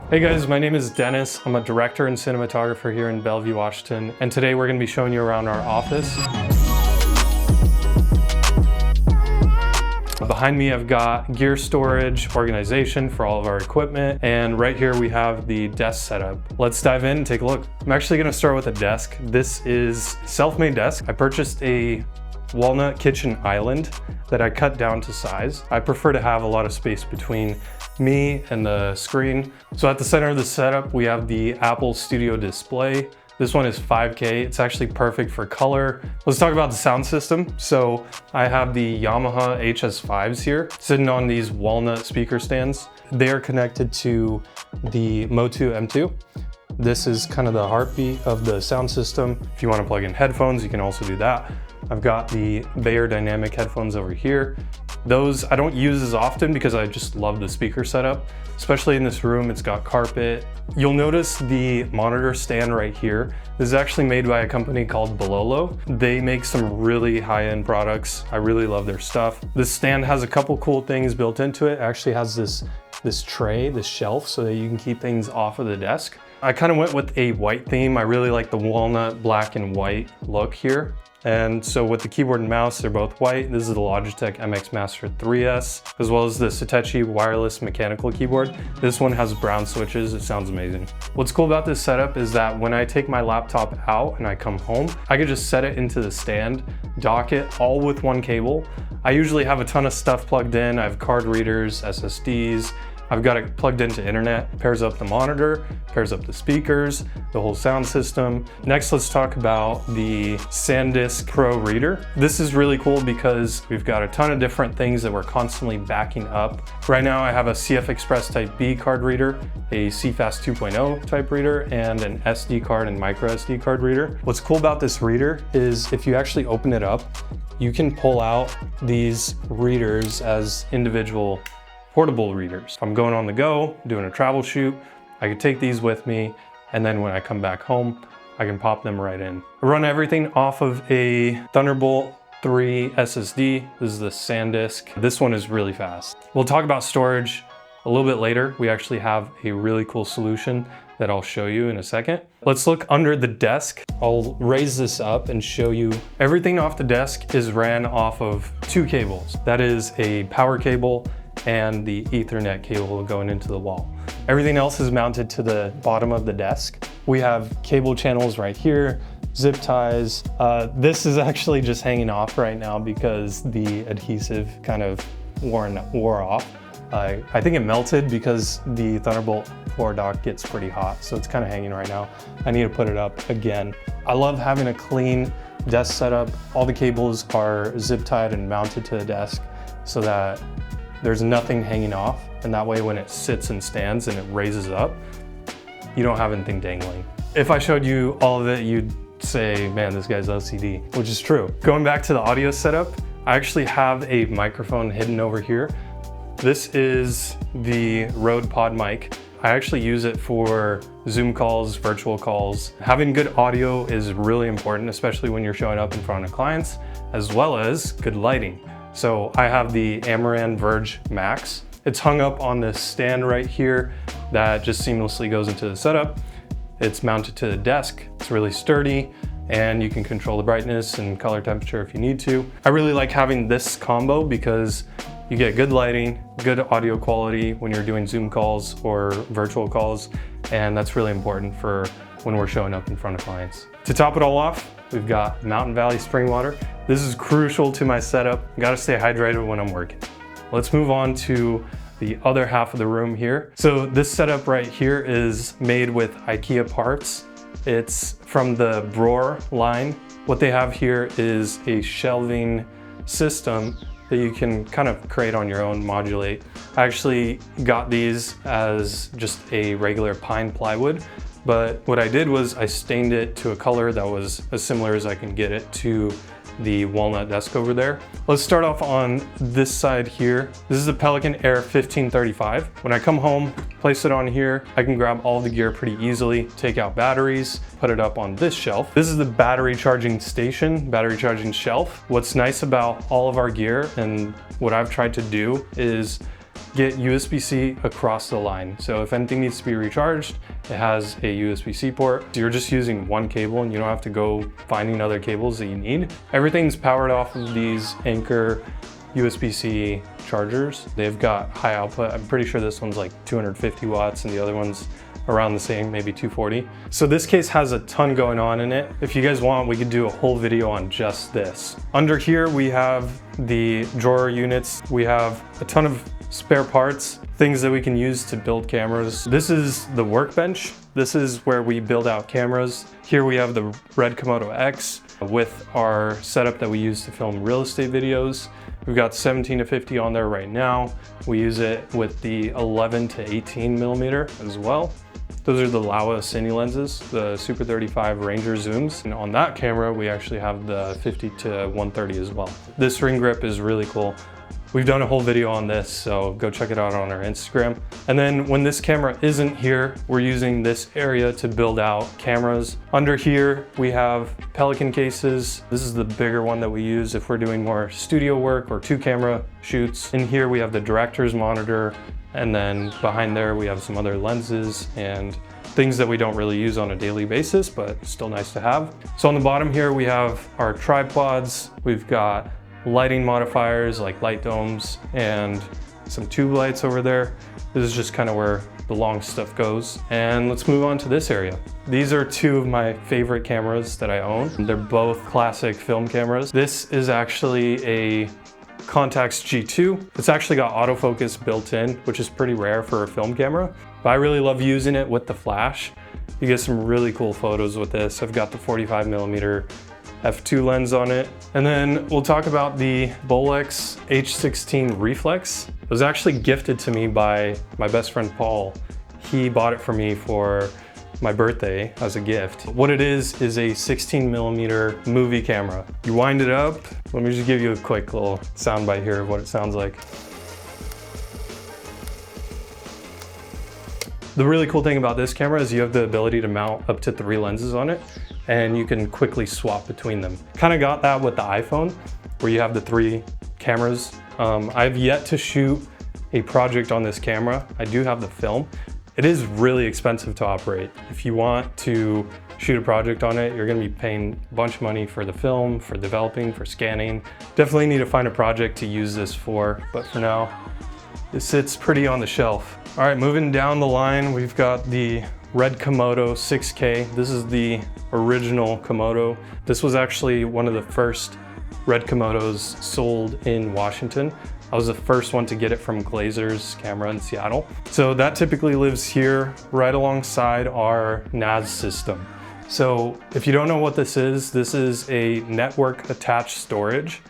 Hey guys, my name is Dennis. I'm a director and cinematographer here in Bellevue, Washington, and today we're going to be showing you around our office. Behind me I've got gear storage, organization for all of our equipment, and right here we have the desk setup. Let's dive in and take a look. I'm actually going to start with a desk. This is a self-made desk. I purchased a Walnut kitchen island that I cut down to size. I prefer to have a lot of space between me and the screen. So at the center of the setup, we have the Apple Studio display. This one is 5K. It's actually perfect for color. Let's talk about the sound system. So I have the Yamaha HS5s here sitting on these Walnut speaker stands. They are connected to the Motu M2. This is kind of the heartbeat of the sound system. If you want to plug in headphones, you can also do that. I've got the Verge dynamic headphones over here. Those I don't use as often because I just love the speaker setup, especially in this room. It's got carpet. You'll notice the monitor stand right here. This is actually made by a company called Bololo. They make some really high-end products. I really love their stuff. This stand has a couple cool things built into it. It actually has this tray, this shelf, so that you can keep things off of the desk. I kind of went with a white theme. I really like the walnut black and white look here. And so with the keyboard and mouse, they're both white. This is the Logitech MX Master 3S, as well as the Satechi wireless mechanical keyboard. This one has brown switches. It sounds amazing. What's cool about this setup is that when I take my laptop out and I come home, I can just set it into the stand, dock it all with one cable. I usually have a ton of stuff plugged in. I have card readers, SSDs. I've got it plugged into internet, pairs up the monitor, pairs up the speakers, the whole sound system. Next, let's talk about the SanDisk Pro reader. This is really cool because we've got a ton of different things that we're constantly backing up. Right now I have a CF Express Type B card reader, a CFast 2.0 type reader, and an SD card and micro SD card reader. What's cool about this reader is if you actually open it up, you can pull out these readers as individual portable readers. If I'm going on the go, doing a travel shoot, I could take these with me, and then when I come back home, I can pop them right in. I run everything off of a Thunderbolt 3 SSD. This is the SanDisk. This one is really fast. We'll talk about storage a little bit later. We actually have a really cool solution that I'll show you in a second. Let's look under the desk. I'll raise this up and show you. Everything off the desk is ran off of two cables. That is a power cable and the Ethernet cable going into the wall. Everything else is mounted to the bottom of the desk. We have cable channels right here, zip ties. This is actually just hanging off right now because the adhesive kind of wore off. I think it melted because the Thunderbolt 4 dock gets pretty hot, so it's kind of hanging right now. I need to put it up again. I love having a clean desk setup. All the cables are zip tied and mounted to the desk so that there's nothing hanging off, and that way when it sits and stands and it raises up, you don't have anything dangling. If I showed you all of it, you'd say, man, this guy's OCD, which is true. Going back to the audio setup, I actually have a microphone hidden over here. This is the Rode PodMic. I actually use it for Zoom calls, virtual calls. Having good audio is really important, especially when you're showing up in front of clients, as well as good lighting. So I have the Amaran Verge Max. It's hung up on this stand right here that just seamlessly goes into the setup. It's mounted to the desk. It's really sturdy, and you can control the brightness and color temperature if you need to. I really like having this combo because you get good lighting, good audio quality when you're doing Zoom calls or virtual calls, and that's really important for when we're showing up in front of clients. To top it all off, we've got Mountain Valley spring water. This is crucial to my setup. Gotta stay hydrated when I'm working. Let's move on to the other half of the room here. So this setup right here is made with IKEA parts. It's from the Brewer line. What they have here is a shelving system that you can kind of create on your own, modulate. I actually got these as just a regular pine plywood, but what I did was I stained it to a color that was as similar as I can get it to the walnut desk over there. Let's start off on this side here. This is a Pelican Air 1535. When I come home, place it on here, I can grab all the gear pretty easily, take out batteries, put it up on this shelf. This is the battery charging station, battery charging shelf. What's nice about all of our gear and what I've tried to do is get USB-C across the line. So if anything needs to be recharged, it has a USB-C port. So you're just using one cable and you don't have to go finding other cables that you need. Everything's powered off of these Anker USB-C chargers. They've got high output. I'm pretty sure this one's like 250 watts and the other one's around the same, maybe 240. So this case has a ton going on in it. If you guys want, we could do a whole video on just this. Under here, we have the drawer units. We have a ton of spare parts, things that we can use to build cameras. This is the workbench. This is where we build out cameras. Here we have the red Komodo X with our setup that we use to film real estate videos. We've got 17 to 50 on there right now. We use it with the 11 to 18 millimeter as well. Those are the Laowa Cine lenses, the Super 35 Ranger zooms. And on that camera, we actually have the 50 to 130 as well. This ring grip is really cool. We've done a whole video on this, so go check it out on our Instagram. And then when this camera isn't here, we're using this area to build out cameras. Under here, we have Pelican cases. This is the bigger one that we use if we're doing more studio work or 2-camera shoots. In here, we have the director's monitor. And then behind there, we have some other lenses and things that we don't really use on a daily basis, but still nice to have. So on the bottom here, we have our tripods. We've got lighting modifiers like light domes and some tube lights over there. This is just kind of where the long stuff goes. And let's move on to this area. These are two of my favorite cameras that I own. They're both classic film cameras. This is actually a Contax G2. It's actually got autofocus built in, which is pretty rare for a film camera, but I really love using it with the flash. You get some really cool photos with this. I've got the 45mm f2 lens on it. And then we'll talk about the Bolex H16 reflex. It was actually gifted to me by my best friend Paul. He bought it for me for my birthday as a gift. What it is a 16mm movie camera. You wind it up. Let me just give you a quick little sound bite here of what it sounds like. The really cool thing about this camera is you have the ability to mount up to 3 lenses on it, and you can quickly swap between them. Kind of got that with the iPhone, where you have the 3 cameras. I've yet to shoot a project on this camera. I do have the film. It is really expensive to operate. If you want to shoot a project on it, you're gonna be paying a bunch of money for the film, for developing, for scanning. Definitely need to find a project to use this for, but for now, it sits pretty on the shelf. All right, moving down the line, we've got the red Komodo 6K. This is the original Komodo. This was actually one of the first red Komodos sold in Washington. I was the first one to get it from Glazer's camera in Seattle. So that typically lives here right alongside our NAS system. So if you don't know what this is a network attached storage.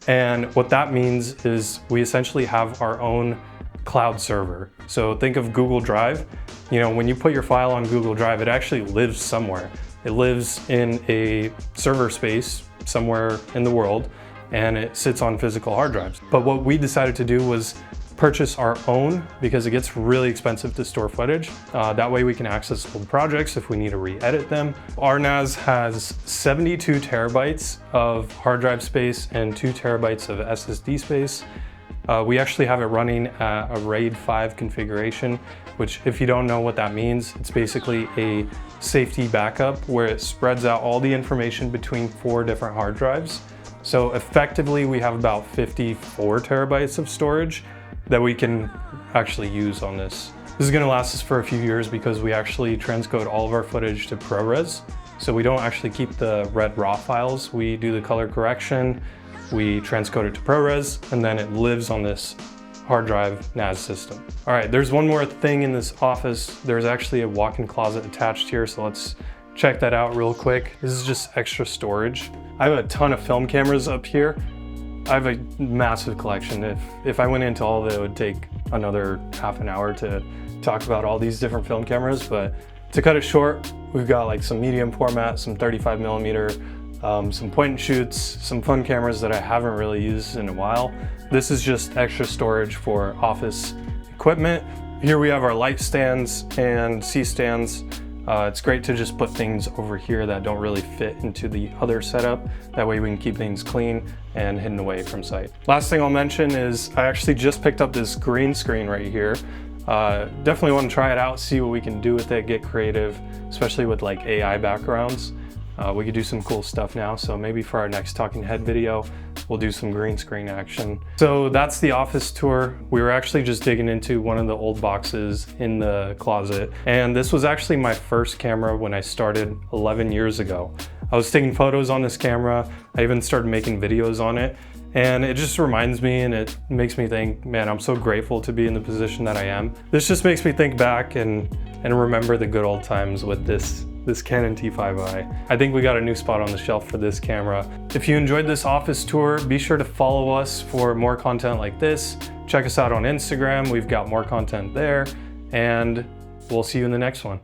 And what that means is we essentially have our own cloud server. So think of Google Drive. You know, when you put your file on Google Drive, it actually lives somewhere. It lives in a server space somewhere in the world, and it sits on physical hard drives. But what we decided to do was purchase our own because it gets really expensive to store footage. That way we can access old projects if we need to re-edit them. Our NAS has 72 terabytes of hard drive space and 2 terabytes of SSD space. We actually have it running at a RAID 5 configuration, which if you don't know what that means, it's basically a safety backup where it spreads out all the information between 4 different hard drives. So effectively, we have about 54 terabytes of storage that we can actually use on this. This is gonna last us for a few years because we actually transcode all of our footage to ProRes. So we don't actually keep the red RAW files. We do the color correction, we transcode it to ProRes, and then it lives on this hard drive NAS system. All right, there's one more thing in this office. There's actually a walk-in closet attached here, so let's check that out real quick. This is just extra storage. I have a ton of film cameras up here. I have a massive collection. If I went into all of it, it would take another half an hour to talk about all these different film cameras, but to cut it short, we've got like some medium format, some 35mm, some point and shoots, some fun cameras that I haven't really used in a while. This is just extra storage for office equipment. Here we have our light stands and C-stands. It's great to just put things over here that don't really fit into the other setup. That way we can keep things clean and hidden away from sight. Last thing I'll mention is I actually just picked up this green screen right here. Definitely want to try it out, see what we can do with it, get creative, especially with like AI backgrounds. We could do some cool stuff now, so maybe for our next talking head video, we'll do some green screen action. So that's the office tour. We were actually just digging into one of the old boxes in the closet, and this was actually my first camera when I started 11 years ago. I was taking photos on this camera. I even started making videos on it, and it just reminds me and it makes me think, man, I'm so grateful to be in the position that I am. This just makes me think back and remember the good old times with this Canon T5i. I think we got a new spot on the shelf for this camera. If you enjoyed this office tour, be sure to follow us for more content like this. Check us out on Instagram. We've got more content there, and we'll see you in the next one.